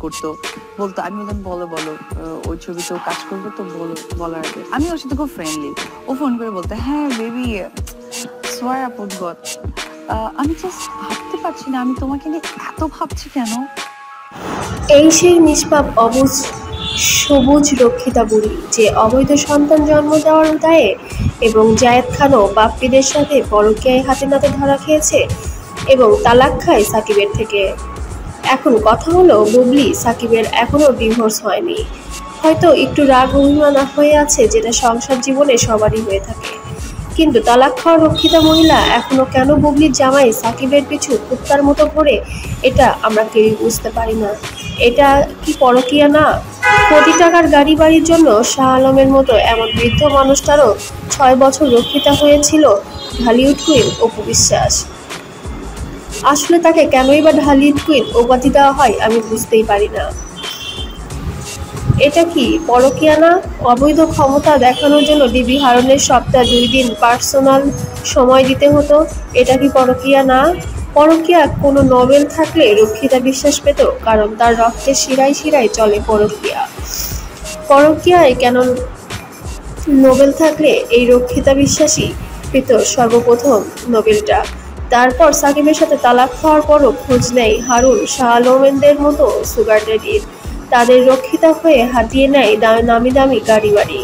করতো, বলতো আমি বলতাম বলো বলো ওই ছবিতেও কাজ করবো তো বলো, বলার আগে আমি ওর সাথে খুব ফ্রেন্ডলি। ও ফোন করে বলতো হ্যাঁ বেবি সোয়ার আপন গড, আমি জাস্ট ভাবতে পারছি না আমি তোমাকে নিয়ে এত ভাবছি কেন। এই সেই নিষ্পাপ অবুজ সবুজ রক্ষিতা বুড়ি যে অবৈধ সন্তান জন্ম দেওয়ার দায়ে এবং জায়েদ খানও বাপ্পিদের সাথে পরকীয়ায় হাতে নাতে ধরা খেয়েছে এবং তালাক খায় সাকিবের থেকে। এখন কথা হলো, বুবলি সাকিবের এখনো ডিভোর্স হয়নি, হয়তো একটু রাগ অভিমান হয়ে আছে, যেটা সংসার জীবনে সবারই হয়ে থাকে। কিন্তু তালাক খাওয়া রক্ষিতা মহিলা এখনো কেন বুবলির জামাই সাকিবের পিছু কুত্তার মতো ঘোরে, এটা আমরা কেউই বুঝতে পারি না। এটা কি পরকীয়া না? কোটি টাকার গাড়ি বাড়ির জন্য শাহ আলমের মতো এমন বৃদ্ধ মানুষটারও 6 বছর রক্ষিতা হয়েছিল ঢালিউড কুইন অপু বিশ্বাস। আসলে তাকে কেনই বা ঢালিউড কুইন উপাধি দেওয়া হয় আমি বুঝতেই পারি না। এটা কি পরকীয়া না? অবৈধ ক্ষমতা দেখানোর জন্য ডিবি হারনের সপ্তাহে 2 দিন পার্সোনাল সময় দিতে হতো, এটা কি পরকীয়া না? পরকীয়া কোনো নোবেল থাকলে রক্ষিতা বিশ্বাস পেত, কারণ তার রক্তের শিরায় শিরায় চলে পরকীয়া। পরকীয়ায় কেন নোবেল থাকলে এই রক্ষিতা বিশ্বাসী পেত সর্বপ্রথম নোবেলটা। তারপর সাকিবের সাথে তালাক খাওয়ার পরও খোঁজ নেয় হারুন, শাহ আলমদের মতো সুগার ড্যাডির। তাদের রক্ষিতা হয়ে হাতিয়ে নেয় নামি দামি গাড়ি বাড়ি।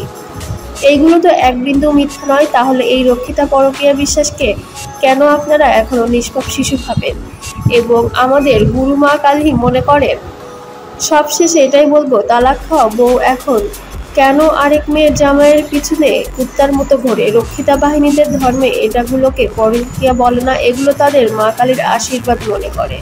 এইগুলো তো এক বিন্দু মিথ্যা নয়। তাহলে এই রক্ষিতা পরকীয়া বিশ্বাসকে কেন আপনারা এখনো নিষ্পাপ শিশু ভাবেন এবং আমাদের গুরু মা কালী মনে করেন? সবশেষে এটাই বলবো, তালাক খাওয়া বউ এখন কেন আরেক মেয়ের জামাইয়ের পিছনে কুত্তার মতো ঘোরে? রক্ষিতা বাহিনীদের ধর্মে এটাগুলোকে পরকীয়া বলে না, এগুলো তাদের মা কালীর আশীর্বাদ মনে করে।